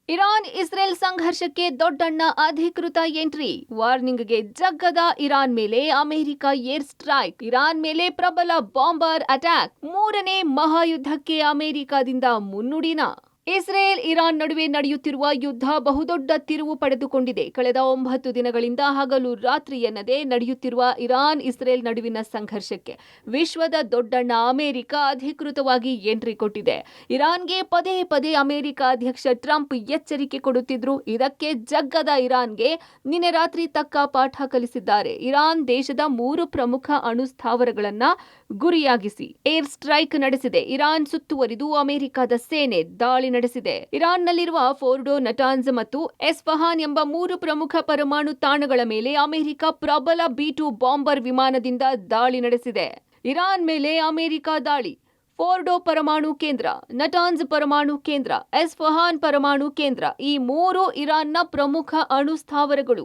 Iran Israel ಸಂಘರ್ಷಕ್ಕೆ ದೊಡ್ಡಣ್ಣ ಅಧಿಕೃತ entry. ವಾರ್ನಿಂಗ್ಗೆ ಜಗ್ಗದ ಇರಾನ್ ಮೇಲೆ ಅಮೆರಿಕ ಏರ್ ಸ್ಟ್ರೈಕ್. ಇರಾನ್ ಮೇಲೆ ಪ್ರಬಲ ಬಾಂಬರ್ ಅಟ್ಯಾಕ್. ಮೂರನೇ ಮಹಾಯುದ್ಧಕ್ಕೆ ಅಮೆರಿಕದಿಂದ ಮುನ್ನುಡಿನ. ಇಸ್ರೇಲ್ ಇರಾನ್ ನಡುವೆ ನಡೆಯುತ್ತಿರುವ ಯುದ್ಧ ಬಹುದೊಡ್ಡ ತಿರುವು ಪಡೆದುಕೊಂಡಿದೆ. ಕಳೆದ 9 ದಿನಗಳಿಂದ ಹಗಲು ರಾತ್ರಿ ಎನ್ನದೇ ನಡೆಯುತ್ತಿರುವ ಇರಾನ್ ಇಸ್ರೇಲ್ ನಡುವಿನ ಸಂಘರ್ಷಕ್ಕೆ ವಿಶ್ವದ ದೊಡ್ಡಣ್ಣ ಅಮೆರಿಕ ಅಧಿಕೃತವಾಗಿ ಎಂಟ್ರಿ ಕೊಟ್ಟಿದೆ. ಇರಾನ್ಗೆ ಪದೇ ಪದೇ ಅಮೆರಿಕ ಅಧ್ಯಕ್ಷ ಟ್ರಂಪ್ ಎಚ್ಚರಿಕೆ ಕೊಡುತ್ತಿದ್ರು. ಇದಕ್ಕೆ ಜಗ್ಗದ ಇರಾನ್ಗೆ ನಿನ್ನೆ ರಾತ್ರಿ ತಕ್ಕ ಪಾಠ ಕಲಿಸಿದ್ದಾರೆ. ಇರಾನ್ ದೇಶದ 3 ಪ್ರಮುಖ ಅಣು ಸ್ಥಾವರಗಳನ್ನ ಗುರಿಯಾಗಿಸಿ ಏರ್ ಸ್ಟ್ರೈಕ್ ನಡೆಸಿದೆ. ಇರಾನ್ ಸುತ್ತುವರಿದು ಅಮೆರಿಕದ ಸೇನೆ ದಾಳಿ ನಡೆಸಿದೆ. ಇರಾನ್ನಲ್ಲಿರುವ ಫೋರ್ಡೋ, ನಟಾನ್ಸ್ ಮತ್ತು ಎಸ್ಫಹಾನ್ ಎಂಬ 3 ಪ್ರಮುಖ ಪರಮಾಣು ತಾಣಗಳ ಮೇಲೆ ಅಮೆರಿಕ ಪ್ರಬಲ B-2 ಬಾಂಬರ್ ವಿಮಾನದಿಂದ ದಾಳಿ ನಡೆಸಿದೆ. ಇರಾನ್ ಮೇಲೆ ಅಮೆರಿಕ ದಾಳಿ. ಫೋರ್ಡೋ ಪರಮಾಣು ಕೇಂದ್ರ, ನಟಾನ್ಸ್ ಪರಮಾಣು ಕೇಂದ್ರ, ಎಸ್ಫಹಾನ್ ಪರಮಾಣು ಕೇಂದ್ರ ಈ 3 ಇರಾನ್ನ ಪ್ರಮುಖ ಅಣು ಸ್ಥಾವರಗಳು.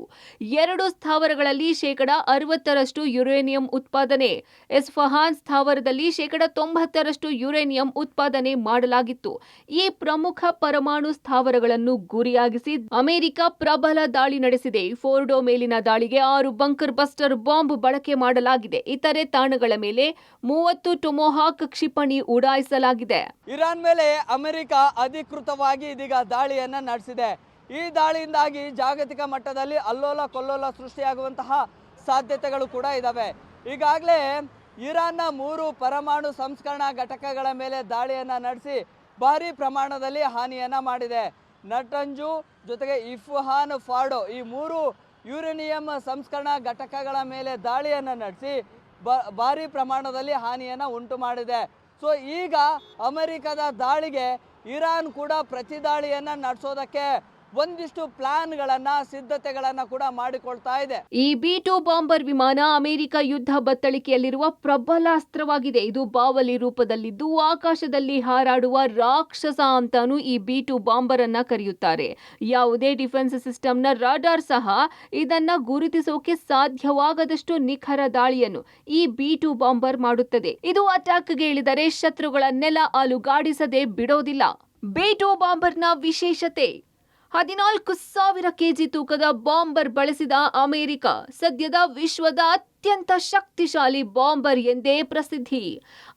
2 ಸ್ಥಾವರಗಳಲ್ಲಿ 60% ಯುರೇನಿಯಂ ಉತ್ಪಾದನೆ. ಎಸ್ಫಹಾನ್ ಸ್ಥಾವರದಲ್ಲಿ 90% ಯುರೇನಿಯಂ ಉತ್ಪಾದನೆ ಮಾಡಲಾಗಿತ್ತು. ಈ ಪ್ರಮುಖ ಪರಮಾಣು ಸ್ಥಾವರಗಳನ್ನು ಗುರಿಯಾಗಿಸಿ ಅಮೆರಿಕ ಪ್ರಬಲ ದಾಳಿ ನಡೆಸಿದೆ. ಫೋರ್ಡೋ ಮೇಲಿನ ದಾಳಿಗೆ 6 ಬಂಕರ್ ಬಸ್ಟರ್ ಬಾಂಬ್ ಬಳಕೆ ಮಾಡಲಾಗಿದೆ. ಇತರೆ ತಾಣಗಳ ಮೇಲೆ 30 ಟೊಮೊಹಾಕ್ ಕ್ಷಿಪಣಿ ಉಡಾಯಿಸಲಾಗಿದೆ. ಇರಾನ್ ಮೇಲೆ ಅಮೆರಿಕ ಅಧಿಕೃತವಾಗಿ ಇದೀಗ ದಾಳಿಯನ್ನ ನಡೆಸಿದೆ. ಈ ದಾಳಿಯಿಂದಾಗಿ ಜಾಗತಿಕ ಮಟ್ಟದಲ್ಲಿ ಅಲ್ಲೋಲ ಕೊಲ್ಲೋಲ ಸೃಷ್ಟಿಯಾಗುವಂತಹ ಸಾಧ್ಯತೆಗಳು ಕೂಡ ಇದಾವೆ. ಈಗಾಗಲೇ ಇರಾನ್ನ 3 ಪರಮಾಣು ಸಂಸ್ಕರಣಾ ಘಟಕಗಳ ಮೇಲೆ ದಾಳಿಯನ್ನ ನಡೆಸಿ ಭಾರಿ ಪ್ರಮಾಣದಲ್ಲಿ ಹಾನಿಯನ್ನ ಮಾಡಿದೆ. ನಟಂಜು ಜೊತೆಗೆ ಇಫ್ಹಾನ್, ಫಾರ್ಡೋ ಈ 3 ಯುರೇನಿಯಂ ಸಂಸ್ಕರಣಾ ಘಟಕಗಳ ಮೇಲೆ ದಾಳಿಯನ್ನ ನಡೆಸಿ ಭಾರಿ ಪ್ರಮಾಣದಲ್ಲಿ ಹಾನಿಯನ್ನ ಉಂಟು ಮಾಡಿದೆ. ಸೊ ಈಗ ಅಮೆರಿಕದ ದಾಳಿಗೆ ಇರಾನ್ ಕೂಡ ಪ್ರತಿ ದಾಳಿಯನ್ನ ನಡೆಸೋದಕ್ಕೆ ಒಂದಿಷ್ಟು ಪ್ಲಾನ್ಗಳನ್ನ ಸಿದ್ಧತೆಗಳನ್ನ ಕೂಡ ಮಾಡಿಕೊಳ್ತಾ ಇದೆ. ಈ B-2 ಬಾಂಬರ್ ವಿಮಾನ ಅಮೆರಿಕ ಯುದ್ಧ ಬತ್ತಳಿಕೆಯಲ್ಲಿರುವ ಪ್ರಬಲ ಅಸ್ತ್ರವಾಗಿದೆ. ಇದು ಬಾವಲಿ ರೂಪದಲ್ಲಿದ್ದು ಆಕಾಶದಲ್ಲಿ ಹಾರಾಡುವ ರಾಕ್ಷಸ ಅಂತಾನೂ ಈ B-2 ಬಾಂಬರ್ ಅನ್ನ ಕರೆಯುತ್ತಾರೆ. ಯಾವುದೇ ಡಿಫೆನ್ಸ್ ಸಿಸ್ಟಮ್ನ ರಾಡಾರ್ ಸಹ ಇದನ್ನ ಗುರುತಿಸೋಕೆ ಸಾಧ್ಯವಾಗದಷ್ಟು ನಿಖರ ದಾಳಿಯನ್ನು ಈ B-2 ಬಾಂಬರ್ ಮಾಡುತ್ತದೆ. ಇದು ಅಟ್ಯಾಕ್ಗೆ ಇಳಿದರೆ ಶತ್ರುಗಳ ನೆಲ ಅಲುಗಾಡಿಸದೆ ಬಿಡೋದಿಲ್ಲ. B-2 ಬಾಂಬರ್ನ ವಿಶೇಷತೆ: 14,000 ಕೆಜಿ ತೂಕದ ಬಾಂಬರ್ ಬಳಸಿದ ಅಮೆರಿಕ ಸದ್ಯದ ವಿಶ್ವದ ಅತ್ಯಂತ ಶಕ್ತಿಶಾಲಿ ಬಾಂಬರ್ ಎಂದೇ ಪ್ರಸಿದ್ಧಿ.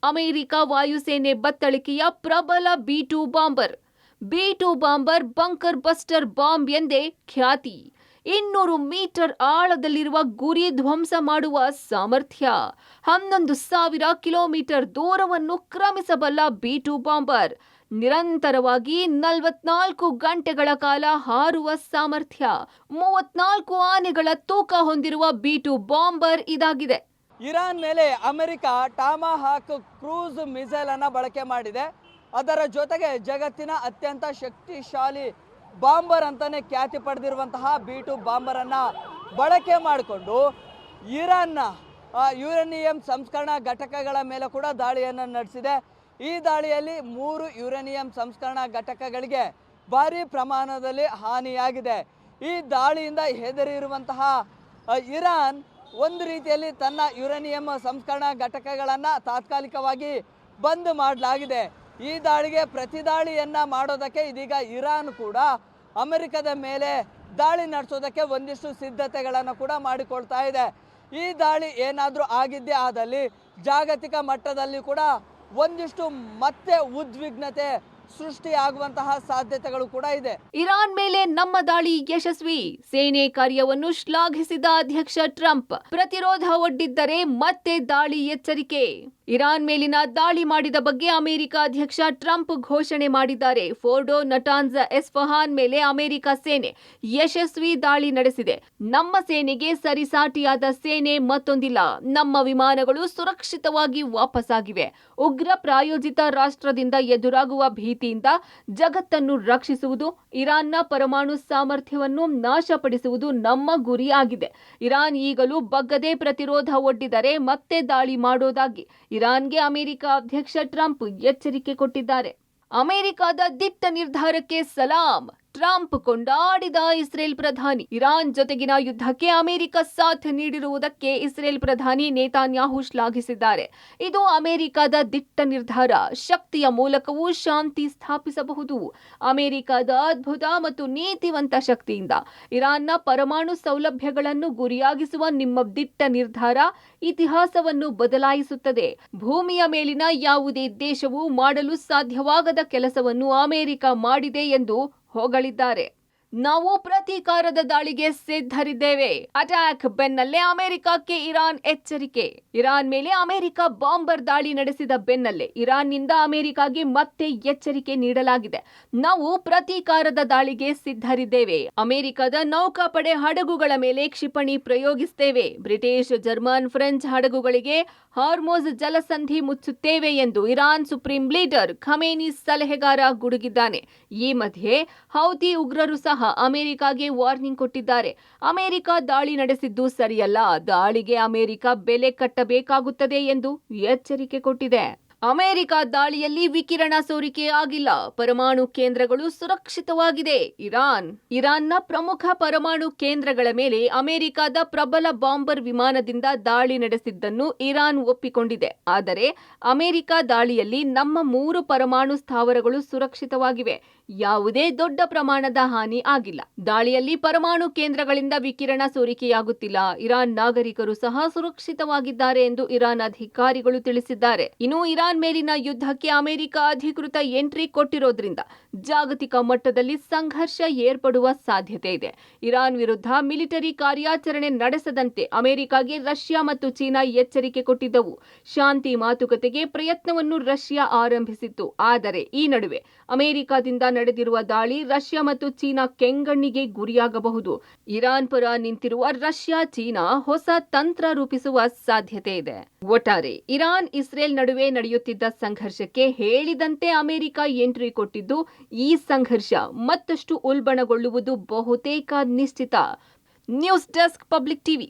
ಅಮೆರಿಕ ವಾಯುಸೇನೆ ಬತ್ತಳಿಕೆಯ ಪ್ರಬಲ B-2 bomber. B-2 bomber bunker buster bomb ಎಂದೇ ಖ್ಯಾತಿ. 200 ಮೀಟರ್ ಆಳದಲ್ಲಿರುವ ಗುರಿ ಧ್ವಂಸ ಮಾಡುವ ಸಾಮರ್ಥ್ಯ. 11,000 ಕಿಲೋಮೀಟರ್ ದೂರವನ್ನು ಕ್ರಮಿಸಬಲ್ಲ B-2 ಬಾಂಬರ್. ನಿರಂತರವಾಗಿ 44 ಗಂಟೆಗಳ ಕಾಲ ಹಾರುವ ಸಾಮರ್ಥ್ಯ. 34 ಆನೆಗಳ ತೂಕ ಹೊಂದಿರುವ B-2 ಬಾಂಬರ್ ಇದಾಗಿದೆ. ಇರಾನ್ ಮೇಲೆ ಅಮೆರಿಕ ಟಾಮಾಹಾಕ್ ಕ್ರೂಸ್ ಮಿಸೈಲ್ ಅನ್ನ ಬಳಕೆ ಮಾಡಿದೆ. ಅದರ ಜೊತೆಗೆ ಜಗತ್ತಿನ ಅತ್ಯಂತ ಶಕ್ತಿಶಾಲಿ ಬಾಂಬರ್ ಅಂತಾನೆ ಖ್ಯಾತಿ ಪಡೆದಿರುವಂತಹ B-2 ಬಾಂಬರ್ ಅನ್ನ ಬಳಕೆ ಮಾಡಿಕೊಂಡು ಇರಾನ್ನ ಯುರೇನಿಯಂ ಸಂಸ್ಕರಣಾ ಘಟಕಗಳ ಮೇಲೆ ಕೂಡ ದಾಳಿಯನ್ನು ನಡೆಸಿದೆ. ಈ ದಾಳಿಯಲ್ಲಿ 3 ಯುರೇನಿಯಂ ಸಂಸ್ಕರಣಾ ಘಟಕಗಳಿಗೆ ಭಾರಿ ಪ್ರಮಾಣದಲ್ಲಿ ಹಾನಿಯಾಗಿದೆ. ಈ ದಾಳಿಯಿಂದ ಹೆದರಿರುವಂತಹ ಇರಾನ್ ಒಂದು ರೀತಿಯಲ್ಲಿ ತನ್ನ ಯುರೇನಿಯಂ ಸಂಸ್ಕರಣಾ ಘಟಕಗಳನ್ನು ತಾತ್ಕಾಲಿಕವಾಗಿ ಬಂದ್ ಮಾಡಲಾಗಿದೆ. ಈ ದಾಳಿಗೆ ಪ್ರತಿದಾಳಿಯನ್ನ ಮಾಡೋದಕ್ಕೆ ಇದೀಗ ಇರಾನ್ ಕೂಡ ಅಮೆರಿಕದ ಮೇಲೆ ದಾಳಿ ನಡೆಸೋದಕ್ಕೆ ಒಂದಿಷ್ಟು ಸಿದ್ಧತೆಗಳನ್ನು ಕೂಡ ಮಾಡಿಕೊಳ್ತಾ ಇದೆ. ಈ ದಾಳಿ ಏನಾದರೂ ಆಗಿದ್ದೇ ಆದಲ್ಲಿ ಜಾಗತಿಕ ಮಟ್ಟದಲ್ಲಿ ಕೂಡ ಒಂದಿಷ್ಟು ಮತ್ತೆ ಉದ್ವಿಗ್ನತೆ ಸೃಷ್ಟಿಯಾಗುವಂತಹ ಸಾಧ್ಯತೆಗಳು ಕೂಡ ಇದೆ. ಇರಾನ್ ಮೇಲೆ ನಮ್ಮ ದಾಳಿ ಯಶಸ್ವಿ. ಸೇನೆ ಕಾರ್ಯವನ್ನು ಶ್ಲಾಘಿಸಿದ ಅಧ್ಯಕ್ಷ ಟ್ರಂಪ್. ಪ್ರತಿರೋಧ ಒಡ್ಡಿದ್ದರೆ ಮತ್ತೆ ದಾಳಿ ಎಚ್ಚರಿಕೆ. ಇರಾನ್ ಮೇಲಿನ ದಾಳಿ ಮಾಡಿದ ಬಗ್ಗೆ ಅಮೆರಿಕ ಅಧ್ಯಕ್ಷ ಟ್ರಂಪ್ ಘೋಷಣೆ ಮಾಡಿದ್ದಾರೆ. ಫೋರ್ಡೋ, ನಟಾನ್ಸ್, ಎಸ್ಫಹಾನ್ ಮೇಲೆ ಅಮೆರಿಕ ಸೇನೆ ಯಶಸ್ವಿ ದಾಳಿ ನಡೆಸಿದೆ. ನಮ್ಮ ಸೇನೆಗೆ ಸರಿಸಾಟಿಯಾದ ಸೇನೆ ಮತ್ತೊಂದಿಲ್ಲ. ನಮ್ಮ ವಿಮಾನಗಳು ಸುರಕ್ಷಿತವಾಗಿ ವಾಪಸ್ಸಾಗಿವೆ. ಉಗ್ರ ಪ್ರಾಯೋಜಿತ ರಾಷ್ಟ್ರದಿಂದ ಎದುರಾಗುವ ಭೀತಿಯಿಂದ ಜಗತ್ತನ್ನು ರಕ್ಷಿಸುವುದು, ಇರಾನ್ನ ಪರಮಾಣು ಸಾಮರ್ಥ್ಯವನ್ನು ನಾಶಪಡಿಸುವುದು ನಮ್ಮ ಗುರಿಯಾಗಿದೆ. ಇರಾನ್ ಈಗಲೂ ಬಗ್ಗದೆ ಪ್ರತಿರೋಧ ಒಡ್ಡಿದರೆ ಮತ್ತೆ ದಾಳಿ ಮಾಡೋದಾಗಿ ಇರಾನ್ಗೆ ಅಮೆರಿಕ ಅಧ್ಯಕ್ಷ ಟ್ರಂಪ್ ಎಚ್ಚರಿಕೆ ಕೊಟ್ಟಿದ್ದಾರೆ. ಅಮೆರಿಕದ ದಿಟ್ಟ ನಿರ್ಧಾರಕ್ಕೆ ಸಲಾಂ. ಟ್ರಂಪ್ ಕೊಂಡಾಡಿದ ಇಸ್ರೇಲ್ ಪ್ರಧಾನಿ. ಇರಾನ್ ಜೊತೆಗಿನ ಯುದ್ಧಕ್ಕೆ ಅಮೆರಿಕ ಸಾಥ್ ನೀಡಿರುವುದಕ್ಕೆ ಇಸ್ರೇಲ್ ಪ್ರಧಾನಿ ನೇತಾನ್ಯಾಹು ಶ್ಲಾಘಿಸಿದ್ದಾರೆ. ಇದು ಅಮೆರಿಕದ ದಿಟ್ಟ ನಿರ್ಧಾರ. ಶಕ್ತಿಯ ಮೂಲಕವೂ ಶಾಂತಿ ಸ್ಥಾಪಿಸಬಹುದು. ಅಮೆರಿಕದ ಅದ್ಭುತ ಮತ್ತು ನೀತಿವಂತ ಶಕ್ತಿಯಿಂದ ಇರಾನ್ನ ಪರಮಾಣು ಸೌಲಭ್ಯಗಳನ್ನು ಗುರಿಯಾಗಿಸುವ ನಿಮ್ಮ ದಿಟ್ಟ ನಿರ್ಧಾರ ಇತಿಹಾಸವನ್ನು ಬದಲಾಯಿಸುತ್ತದೆ. ಭೂಮಿಯ ಮೇಲಿನ ಯಾವುದೇ ದೇಶವು ಮಾಡಲು ಸಾಧ್ಯವಾಗದ ಕೆಲಸವನ್ನು ಅಮೆರಿಕ ಮಾಡಿದೆ ಎಂದು ಹೊಗಳಿದ್ದಾರೆ. ನಾವು ಪ್ರತೀಕಾರದ ದಾಳಿಗೆ ಸಿದ್ಧರಿದ್ದೇವೆ. ಅಟ್ಯಾಕ್ ಬೆನ್ನಲ್ಲೇ ಅಮೆರಿಕಕ್ಕೆ ಇರಾನ್ ಎಚ್ಚರಿಕೆ. ಇರಾನ್ ಮೇಲೆ ಅಮೆರಿಕ ಬಾಂಬರ್ ದಾಳಿ ನಡೆಸಿದ ಬೆನ್ನಲ್ಲೇ ಇರಾನ್ನಿಂದ ಅಮೆರಿಕಾಗೆ ಮತ್ತೆ ಎಚ್ಚರಿಕೆ ನೀಡಲಾಗಿದೆ. ನಾವು ಪ್ರತೀಕಾರದ ದಾಳಿಗೆ ಸಿದ್ಧರಿದ್ದೇವೆ. ಅಮೆರಿಕದ ನೌಕಾಪಡೆ ಹಡಗುಗಳ ಮೇಲೆ ಕ್ಷಿಪಣಿ ಪ್ರಯೋಗಿಸುತ್ತೇವೆ. ಬ್ರಿಟಿಷ್, ಜರ್ಮನ್, ಫ್ರೆಂಚ್ ಹಡಗುಗಳಿಗೆ ಹಾರ್ಮೋಜ್ ಜಲಸಂಧಿ ಮುಚ್ಚುತ್ತೇವೆ ಎಂದು ಇರಾನ್ ಸುಪ್ರೀಂ ಲೀಡರ್ ಖಮೇನಿ ಸಲಹೆಗಾರ ಗುಡುಗಿದ್ದಾನೆ. ಈ ಮಧ್ಯೆ ಹೌತಿ ಉಗ್ರರು ಸಹ ಅಮೆರಿಕಾಗೆ ವಾರ್ನಿಂಗ್ ಕೊಟ್ಟಿದ್ದಾರೆ. ಅಮೆರಿಕ ದಾಳಿ ನಡೆಸಿದ್ದು ಸರಿಯಲ್ಲ, ದಾಳಿಗೆ ಅಮೆರಿಕ ಬೆಲೆ ಕಟ್ಟಬೇಕಾಗುತ್ತದೆ ಎಂದು ಎಚ್ಚರಿಕೆ ಕೊಟ್ಟಿದೆ. ಅಮೆರಿಕ ದಾಳಿಯಲ್ಲಿ ವಿಕಿರಣ ಸೋರಿಕೆ ಆಗಿಲ್ಲ. ಪರಮಾಣು ಕೇಂದ್ರಗಳು ಸುರಕ್ಷಿತವಾಗಿದೆ. ಇರಾನ್ನ ಪ್ರಮುಖ ಪರಮಾಣು ಕೇಂದ್ರಗಳ ಮೇಲೆ ಅಮೆರಿಕದ ಪ್ರಬಲ ಬಾಂಬರ್ ವಿಮಾನದಿಂದ ದಾಳಿ ನಡೆಸಿದ್ದನ್ನು ಇರಾನ್ ಒಪ್ಪಿಕೊಂಡಿದೆ. ಆದರೆ ಅಮೆರಿಕ ದಾಳಿಯಲ್ಲಿ ನಮ್ಮ 3 ಪರಮಾಣು ಸ್ಥಾವರಗಳು ಸುರಕ್ಷಿತವಾಗಿವೆ. ಯಾವುದೇ ದೊಡ್ಡ ಪ್ರಮಾಣದ ಹಾನಿ ಆಗಿಲ್ಲ. ದಾಳಿಯಲ್ಲಿ ಪರಮಾಣು ಕೇಂದ್ರಗಳಿಂದ ವಿಕಿರಣ ಸೋರಿಕೆಯಾಗುತ್ತಿಲ್ಲ. ಇರಾನ್ ನಾಗರಿಕರು ಸಹ ಸುರಕ್ಷಿತವಾಗಿದ್ದಾರೆ ಎಂದು ಇರಾನ್ ಅಧಿಕಾರಿಗಳು ತಿಳಿಸಿದ್ದಾರೆ. ಇನ್ನು ಇರಾನ್ ಮೇಲಿನ ಯುದ್ಧಕ್ಕೆ ಅಮೆರಿಕ ಅಧಿಕೃತ ಎಂಟ್ರಿ ಕೊಟ್ಟಿರೋದ್ರಿಂದ ಜಾಗತಿಕ ಮಟ್ಟದಲ್ಲಿ ಸಂಘರ್ಷ ಏರ್ಪಡುವ ಸಾಧ್ಯತೆ ಇದೆ. ಇರಾನ್ ವಿರುದ್ಧ ಮಿಲಿಟರಿ ಕಾರ್ಯಾಚರಣೆ ನಡೆಸದಂತೆ ಅಮೆರಿಕಾಗೆ ರಷ್ಯಾ ಮತ್ತು ಚೀನಾ ಎಚ್ಚರಿಕೆ ಕೊಟ್ಟಿದ್ದವು. ಶಾಂತಿ ಮಾತುಕತೆಗೆ ಪ್ರಯತ್ನವನ್ನು ರಷ್ಯಾ ಆರಂಭಿಸಿತ್ತು. ಆದರೆ ಈ ನಡುವೆ ಅಮೆರಿಕದಿಂದ ನಡೆದಿರುವ ದಾಳಿ ರಷ್ಯಾ ಮತ್ತು ಚೀನಾ ಕೆಂಗಣ್ಣಿಗೆ ಗುರಿಯಾಗಬಹುದು. ಇರಾನ್ ಪರ ನಿಂತಿರುವ ರಷ್ಯಾ, ಚೀನಾ ಹೊಸ ತಂತ್ರ ರೂಪಿಸುವ ಸಾಧ್ಯತೆ ಇದೆ. ಒಟ್ಟಾರೆ ಇರಾನ್ ಇಸ್ರೇಲ್ ನಡುವೆ ನಡೆಯುತ್ತಿದ್ದ ಸಂಘರ್ಷಕ್ಕೆ ಹೇಳಿದಂತೆ ಅಮೆರಿಕ ಎಂಟ್ರಿ ಕೊಟ್ಟಿದ್ದು, ಈ ಸಂಘರ್ಷ ಮತ್ತಷ್ಟು ಉಲ್ಬಣಗೊಳ್ಳುವುದು ಬಹುತೇಕ ನಿಶ್ಚಿತ. News desk, public TV.